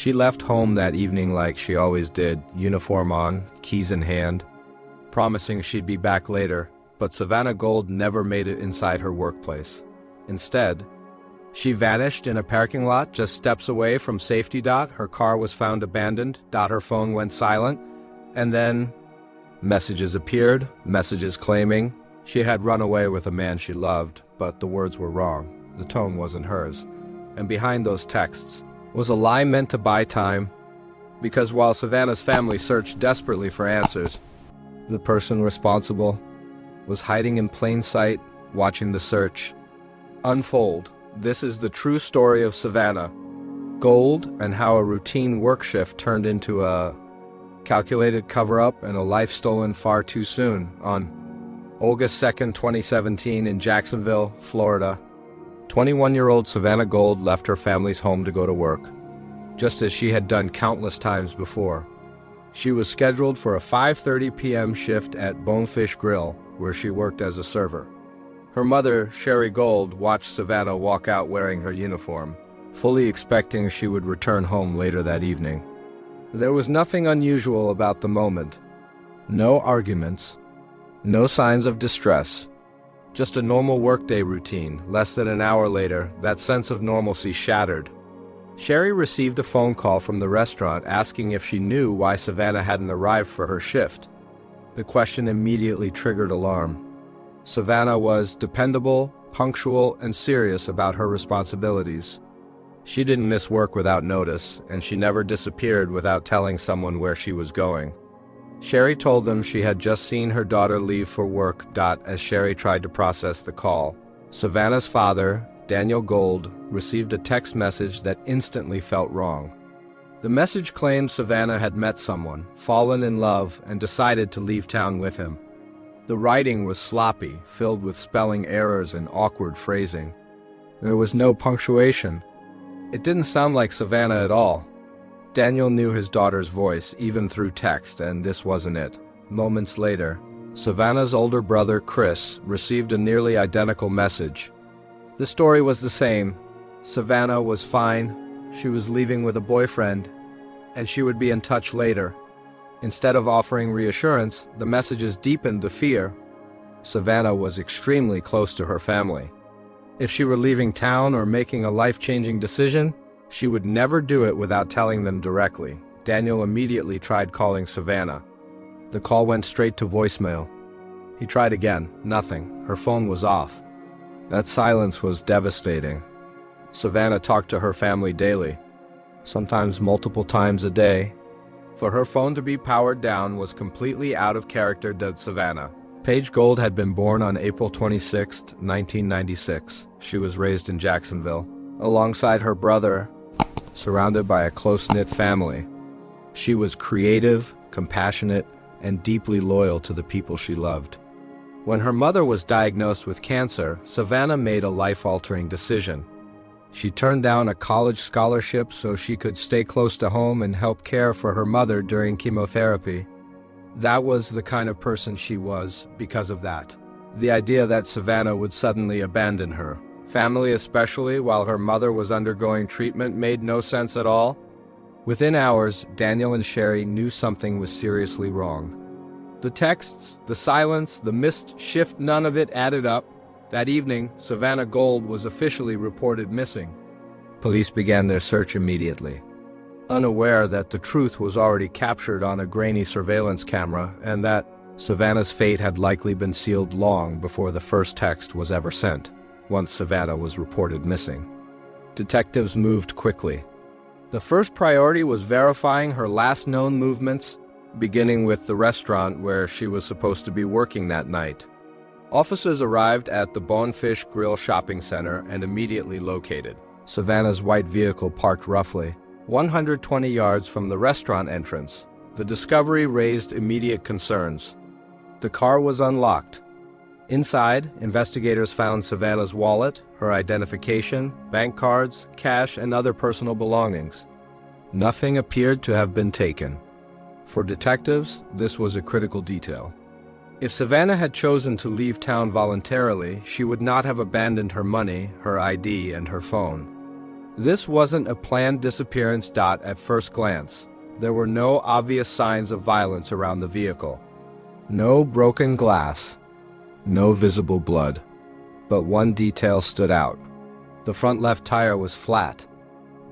She left home that evening like she always did, uniform on, keys in hand, promising she'd be back later, but Savannah Gold never made it inside her workplace. Instead, she vanished in a parking lot just steps away from safety. Her car was found abandoned. Her phone went silent, and then messages appeared, messages claiming she had run away with a man she loved, but the words were wrong. The tone wasn't hers. And behind those texts was a lie meant to buy time, because while Savannah's family searched desperately for answers, the person responsible was hiding in plain sight, watching the search unfold. This is the true story of Savannah Gold and how a routine work shift turned into a calculated cover-up and a life stolen far too soon. On August 2nd, 2017 in Jacksonville, Florida, 21-year-old Savannah Gold left her family's home to go to work, just as she had done countless times before. She was scheduled for a 5:30 p.m. shift at Bonefish Grill, where she worked as a server. Her mother, Sherry Gold, watched Savannah walk out wearing her uniform, fully expecting she would return home later that evening. There was nothing unusual about the moment. No arguments, no signs of distress. Just a normal workday routine. Less than an hour later, that sense of normalcy shattered. Sherry received a phone call from the restaurant asking if she knew why Savannah hadn't arrived for her shift. The question immediately triggered alarm. Savannah was dependable, punctual, and serious about her responsibilities. She didn't miss work without notice, and she never disappeared without telling someone where she was going. Sherry told them she had just seen her daughter leave for work. As Sherry tried to process the call, Savannah's father, Daniel Gold, received a text message that instantly felt wrong. The message claimed Savannah had met someone, fallen in love, and decided to leave town with him. The writing was sloppy, filled with spelling errors and awkward phrasing. There was no punctuation. It didn't sound like Savannah at all. Daniel knew his daughter's voice, even through text, and this wasn't it. Moments later, Savannah's older brother, Chris, received a nearly identical message. The story was the same. Savannah was fine, she was leaving with a boyfriend, and she would be in touch later. Instead of offering reassurance, the messages deepened the fear. Savannah was extremely close to her family. If she were leaving town or making a life-changing decision, she would never do it without telling them directly. Daniel immediately tried calling Savannah. The call went straight to voicemail. He tried again. Nothing. Her phone was off. That silence was devastating. Savannah talked to her family daily, sometimes multiple times a day. For her phone to be powered down was completely out of character. Savannah Paige Gold had been born on April 26, 1996. She was raised in Jacksonville, alongside her brother, surrounded by a close-knit family. She was creative, compassionate, and deeply loyal to the people she loved. When her mother was diagnosed with cancer, Savannah made a life-altering decision. She turned down a college scholarship so she could stay close to home and help care for her mother during chemotherapy. That was the kind of person she was because of that. The idea that Savannah would suddenly abandon her family, especially while her mother was undergoing treatment, made no sense at all. Within hours, Daniel and Sherry knew something was seriously wrong. The texts, the silence, the missed shift, none of it added up. That evening, Savannah Gold was officially reported missing. Police began their search immediately, unaware that the truth was already captured on a grainy surveillance camera and that Savannah's fate had likely been sealed long before the first text was ever sent. Once Savannah was reported missing, detectives moved quickly. The first priority was verifying her last known movements, beginning with the restaurant where she was supposed to be working that night. Officers arrived at the Bonefish Grill shopping center and immediately located Savannah's white vehicle parked roughly 120 yards from the restaurant entrance. The discovery raised immediate concerns. The car was unlocked. Inside, investigators found Savannah's wallet, her identification, bank cards, cash, and other personal belongings. Nothing appeared to have been taken. For detectives, this was a critical detail. If Savannah had chosen to leave town voluntarily, she would not have abandoned her money, her ID, and her phone. This wasn't a planned disappearance. At first glance, there were no obvious signs of violence around the vehicle. No broken glass, no visible blood. But one detail stood out. The front left tire was flat.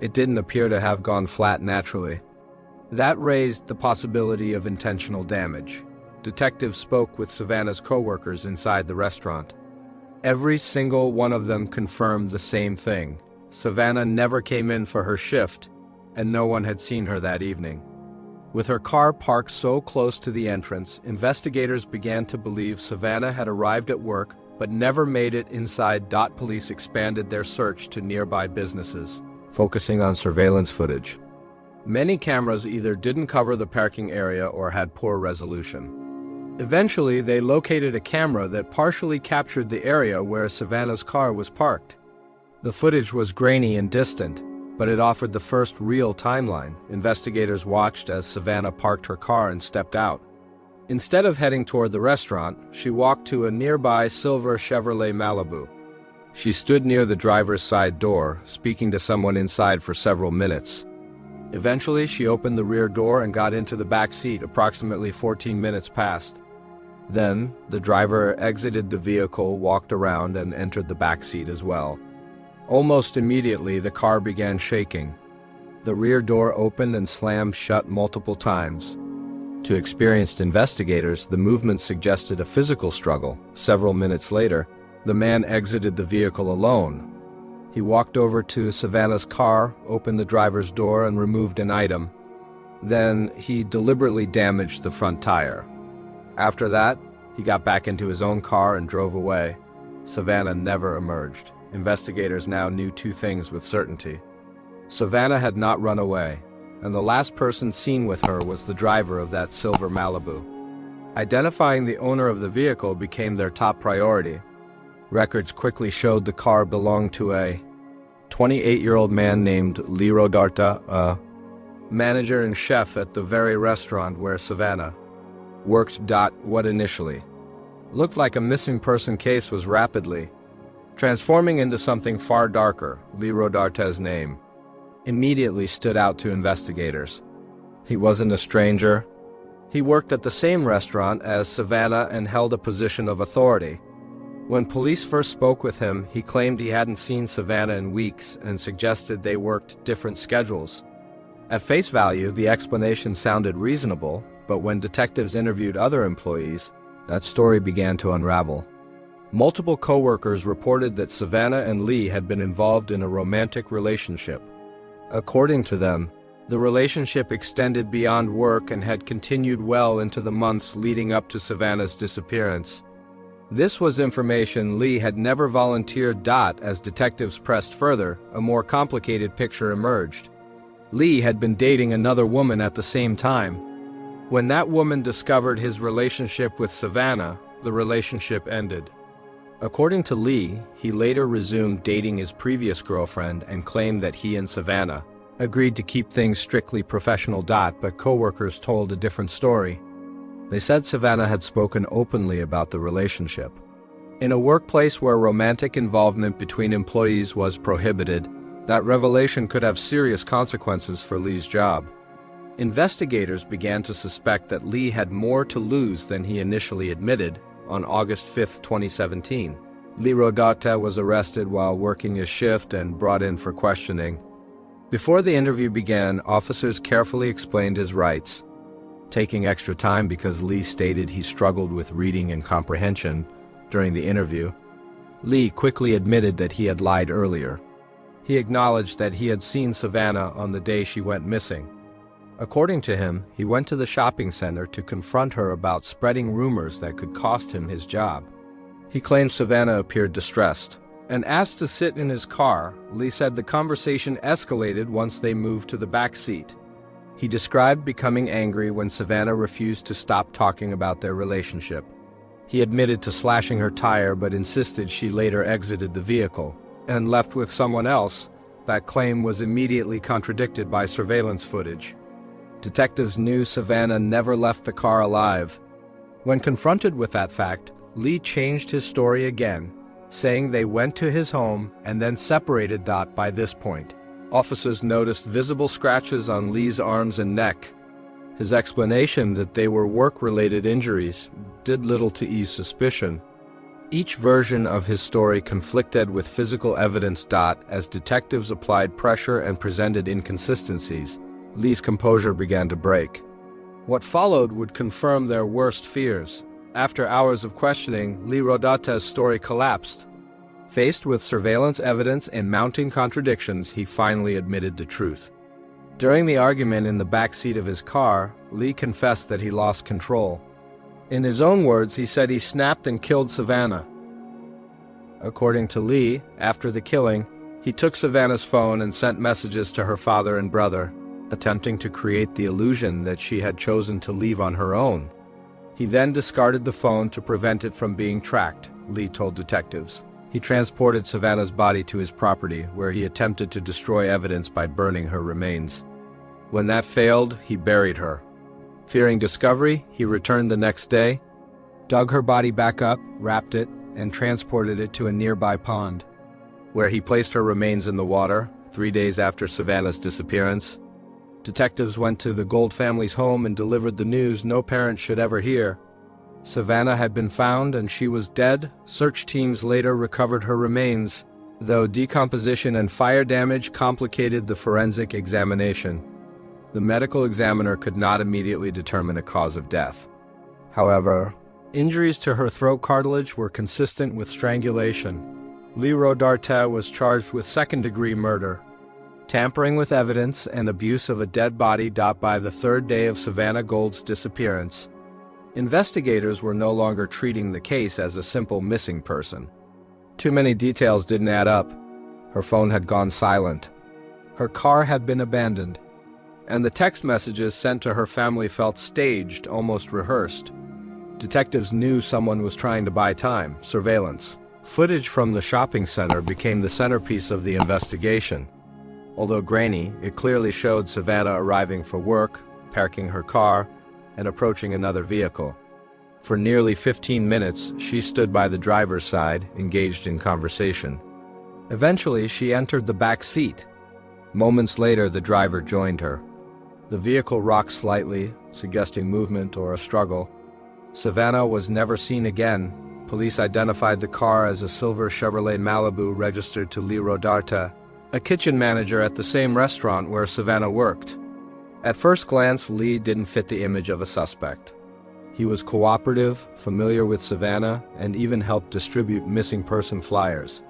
It didn't appear to have gone flat naturally. That raised the possibility of intentional damage. Detectives spoke with Savannah's co-workers inside the restaurant. Every single one of them confirmed the same thing. Savannah never came in for her shift, and no one had seen her that evening. With her car parked so close to the entrance, investigators began to believe Savannah had arrived at work but never made it inside. Police expanded their search to nearby businesses, focusing on surveillance footage. Many cameras either didn't cover the parking area or had poor resolution. Eventually, they located a camera that partially captured the area where Savannah's car was parked. The footage was grainy and distant, but it offered the first real timeline. Investigators watched as Savannah parked her car and stepped out. Instead of heading toward the restaurant, she walked to a nearby silver Chevrolet Malibu. She stood near the driver's side door, speaking to someone inside for several minutes. Eventually, she opened the rear door and got into the back seat. Approximately 14 minutes passed. Then, the driver exited the vehicle, walked around, and entered the back seat as well. Almost immediately, the car began shaking. The rear door opened and slammed shut multiple times. To experienced investigators, the movement suggested a physical struggle. Several minutes later, the man exited the vehicle alone. He walked over to Savannah's car, opened the driver's door, and removed an item. Then, he deliberately damaged the front tire. After that, he got back into his own car and drove away. Savannah never emerged. Investigators now knew two things with certainty. Savannah had not run away, and the last person seen with her was the driver of that silver Malibu. Identifying the owner of the vehicle became their top priority. Records quickly showed the car belonged to a 28-year-old man named Liro Darta, a manager and chef at the very restaurant where Savannah worked. What initially looked like a missing person case was rapidly transforming into something far darker. Liro Darta's name immediately stood out to investigators. He wasn't a stranger. He worked at the same restaurant as Savannah and held a position of authority. When police first spoke with him, he claimed he hadn't seen Savannah in weeks and suggested they worked different schedules. At face value, the explanation sounded reasonable, but when detectives interviewed other employees, that story began to unravel. Multiple co-workers reported that Savannah and Lee had been involved in a romantic relationship. According to them, the relationship extended beyond work and had continued well into the months leading up to Savannah's disappearance. This was information Lee had never volunteered. As detectives pressed further, a more complicated picture emerged. Lee had been dating another woman at the same time. When that woman discovered his relationship with Savannah, the relationship ended. According to Lee, he later resumed dating his previous girlfriend and claimed that he and Savannah agreed to keep things strictly professional. But co-workers told a different story. They said Savannah had spoken openly about the relationship. In a workplace where romantic involvement between employees was prohibited, that revelation could have serious consequences for Lee's job. Investigators began to suspect that Lee had more to lose than he initially admitted. On August 5, 2017, Liro Darta was arrested while working his shift and brought in for questioning. Before the interview began, officers carefully explained his rights, taking extra time because Lee stated he struggled with reading and comprehension during the interview. Lee quickly admitted that he had lied earlier. He acknowledged that he had seen Savannah on the day she went missing. According to him, he went to the shopping center to confront her about spreading rumors that could cost him his job. He claimed Savannah appeared distressed and asked to sit in his car. Lee said the conversation escalated once they moved to the back seat. He described becoming angry when Savannah refused to stop talking about their relationship. He admitted to slashing her tire but insisted she later exited the vehicle and left with someone else. That claim was immediately contradicted by surveillance footage. Detectives knew Savannah never left the car alive. When confronted with that fact, Lee changed his story again, saying they went to his home and then separated. By this point, Officers noticed visible scratches on Lee's arms and neck. His explanation that they were work-related injuries did little to ease suspicion. Each version of his story conflicted with physical evidence. As detectives applied pressure and presented inconsistencies, Lee's composure began to break. What followed would confirm their worst fears. After hours of questioning, Lee Rodata's story collapsed. Faced with surveillance evidence and mounting contradictions, he finally admitted the truth. During the argument in the back seat of his car, Lee confessed that he lost control. In his own words, he said he snapped and killed Savannah. According to Lee, after the killing, he took Savannah's phone and sent messages to her father and brother, attempting to create the illusion that she had chosen to leave on her own. He then discarded the phone to prevent it from being tracked, Lee told detectives. He transported Savannah's body to his property, where he attempted to destroy evidence by burning her remains. When that failed, he buried her. Fearing discovery, he returned the next day, dug her body back up, wrapped it, and transported it to a nearby pond, where he placed her remains in the water 3 days after Savannah's disappearance. Detectives went to the Gold family's home and delivered the news no parent should ever hear. Savannah had been found and she was dead. Search teams later recovered her remains, though decomposition and fire damage complicated the forensic examination. The medical examiner could not immediately determine a cause of death. However, injuries to her throat cartilage were consistent with strangulation. Lee Rodata was charged with second-degree murder, tampering with evidence, and abuse of a dead body. By the third day of Savannah Gold's disappearance, investigators were no longer treating the case as a simple missing person. Too many details didn't add up. Her phone had gone silent. Her car had been abandoned. And the text messages sent to her family felt staged, almost rehearsed. Detectives knew someone was trying to buy time. Surveillance footage from the shopping center became the centerpiece of the investigation. Although grainy, it clearly showed Savannah arriving for work, parking her car, and approaching another vehicle. For nearly 15 minutes, she stood by the driver's side, engaged in conversation. Eventually, she entered the back seat. Moments later, the driver joined her. The vehicle rocked slightly, suggesting movement or a struggle. Savannah was never seen again. Police identified the car as a silver Chevrolet Malibu registered to Lee Rodata, a kitchen manager at the same restaurant where Savannah worked. At first glance, Lee didn't fit the image of a suspect. He was cooperative, familiar with Savannah, and even helped distribute missing person flyers.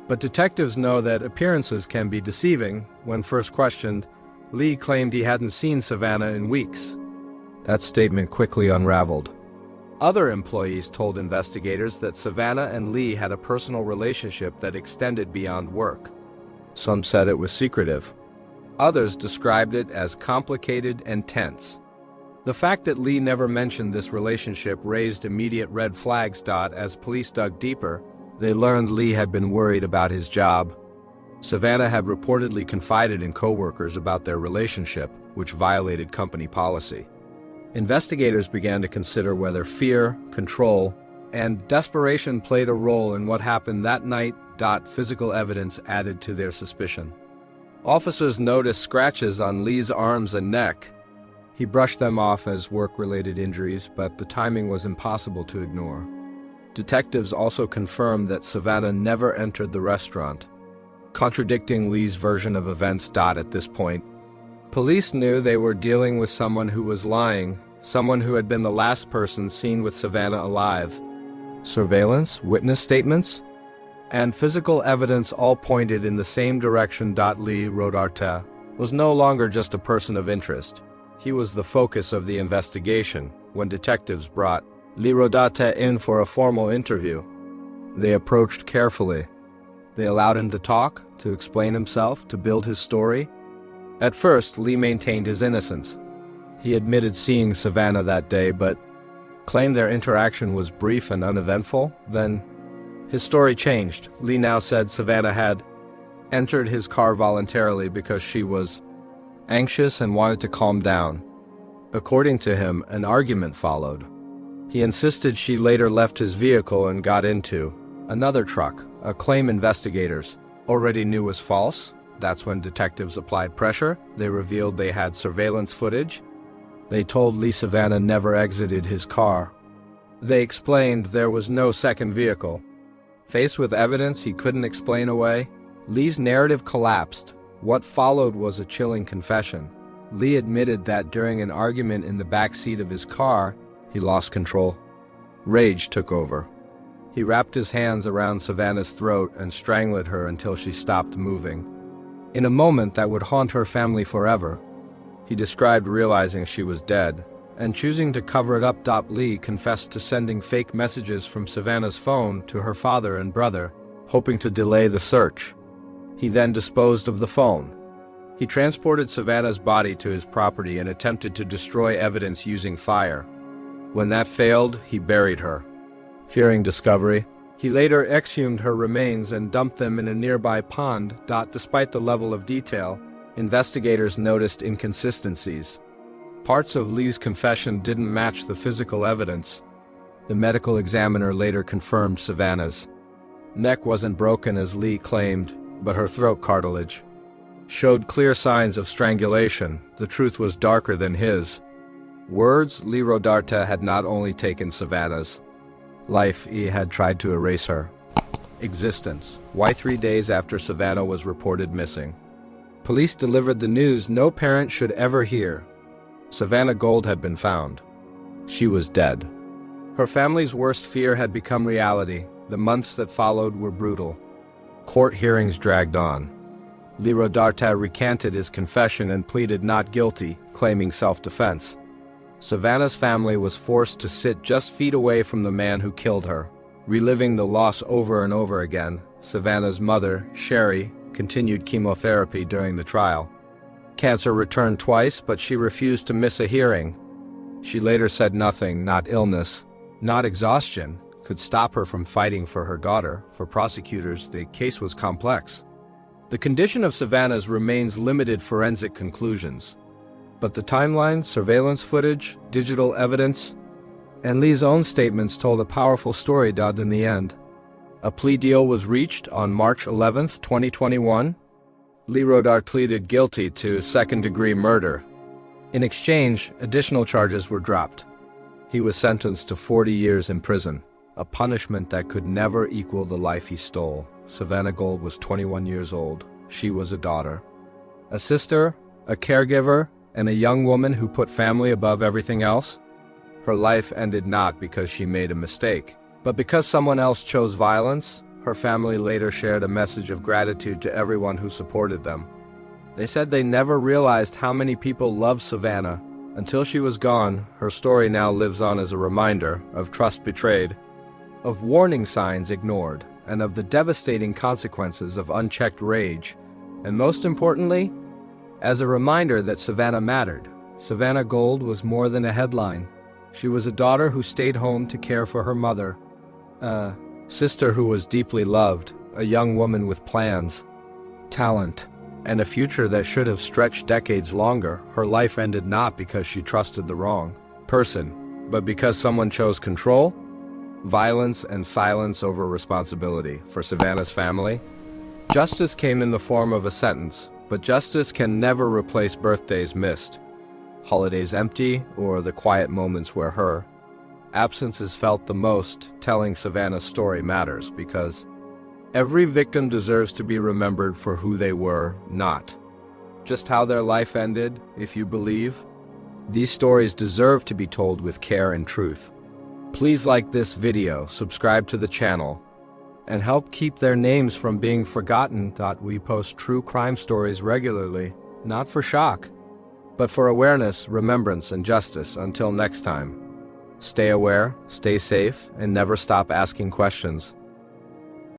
But detectives know that appearances can be deceiving. When first questioned, Lee claimed he hadn't seen Savannah in weeks. That statement quickly unraveled. Other employees told investigators that Savannah and Lee had a personal relationship that extended beyond work. Some said it was secretive. Others described it as complicated and tense. The fact that Lee never mentioned this relationship raised immediate red flags. As police dug deeper, they learned Lee had been worried about his job. Savannah had reportedly confided in coworkers about their relationship, which violated company policy. Investigators began to consider whether fear, control, and desperation played a role in what happened that night. Physical evidence added to their suspicion. Officers noticed scratches on Lee's arms and neck. He brushed them off as work-related injuries, but the timing was impossible to ignore. Detectives also confirmed that Savannah never entered the restaurant, contradicting Lee's version of events. At this point, police knew they were dealing with someone who was lying, someone who had been the last person seen with Savannah alive. Surveillance, witness statements, and physical evidence all pointed in the same direction. Lee Rodata was no longer just a person of interest. He was the focus of the investigation. When detectives brought Lee Rodata in for a formal interview, they approached carefully. They allowed him to talk, to explain himself, to build his story. At first, Lee maintained his innocence. He admitted seeing Savannah that day, but claimed their interaction was brief and uneventful. Then his story changed. Lee now said Savannah had entered his car voluntarily because she was anxious and wanted to calm down. According to him, an argument followed. He insisted she later left his vehicle and got into another truck, a claim investigators already knew was false. That's when detectives applied pressure. They revealed they had surveillance footage. They told Lee Savannah never exited his car. They explained there was no second vehicle. Faced with evidence he couldn't explain away, Lee's narrative collapsed. What followed was a chilling confession. Lee admitted that during an argument in the back seat of his car, he lost control. Rage took over. He wrapped his hands around Savannah's throat and strangled her until she stopped moving. In a moment that would haunt her family forever, he described realizing she was dead and choosing to cover it up. Lee confessed to sending fake messages from Savannah's phone to her father and brother, hoping to delay the search. He then disposed of the phone. He transported Savannah's body to his property and attempted to destroy evidence using fire. When that failed, he buried her. Fearing discovery, he later exhumed her remains and dumped them in a nearby pond. Despite the level of detail, investigators noticed inconsistencies. Parts of Lee's confession didn't match the physical evidence. The medical examiner later confirmed Savannah's neck wasn't broken as Lee claimed, but her throat cartilage showed clear signs of strangulation. The truth was darker than his words. Lee Rodarte had not only taken Savannah's life, he had tried to erase her existence. Why 3 days after Savannah was reported missing, police delivered the news no parent should ever hear. Savannah Gold had been found. She was dead. Her family's worst fear had become reality. The months that followed were brutal. Court hearings dragged on. Lee Rodarte recanted his confession and pleaded not guilty, claiming self-defense. Savannah's family was forced to sit just feet away from the man who killed her, reliving the loss over and over again. Savannah's mother, Sherry, continued chemotherapy during the trial. Cancer returned twice, but she refused to miss a hearing. She later said nothing, not illness, not exhaustion, could stop her from fighting for her daughter. For prosecutors, the case was complex. The condition of Savannah's remains limited forensic conclusions. But the timeline, surveillance footage, digital evidence, and Lee's own statements told a powerful story. In the end, a plea deal was reached on March 11, 2021. Lee Rodarte pleaded guilty to second-degree murder. In exchange, additional charges were dropped. He was sentenced to 40 years in prison, a punishment that could never equal the life he stole. Savannah Gold was 21 years old. She was a daughter, a sister, a caregiver, and a young woman who put family above everything else. Her life ended not because she made a mistake, but because someone else chose violence. Her family later shared a message of gratitude to everyone who supported them. They said they never realized how many people loved Savannah until she was gone. Her story now lives on as a reminder of trust betrayed, of warning signs ignored, and of the devastating consequences of unchecked rage. And most importantly, as a reminder that Savannah mattered. Savannah Gold was more than a headline. She was a daughter who stayed home to care for her mother, a sister who was deeply loved, a young woman with plans, talent, and a future that should have stretched decades longer. Her life ended not because she trusted the wrong person, but because someone chose control, violence, and silence over responsibility. For Savannah's family, justice came in the form of a sentence, but justice can never replace birthdays missed, holidays empty, or the quiet moments where her absence is felt the most. Telling Savannah's story matters because every victim deserves to be remembered for who they were, not just how their life ended. If you believe, these stories deserve to be told with care and truth. Please like this video, subscribe to the channel, and help keep their names from being forgotten. We post true crime stories regularly, not for shock, but for awareness, remembrance, and justice. Until next time, stay aware, stay safe, and never stop asking questions.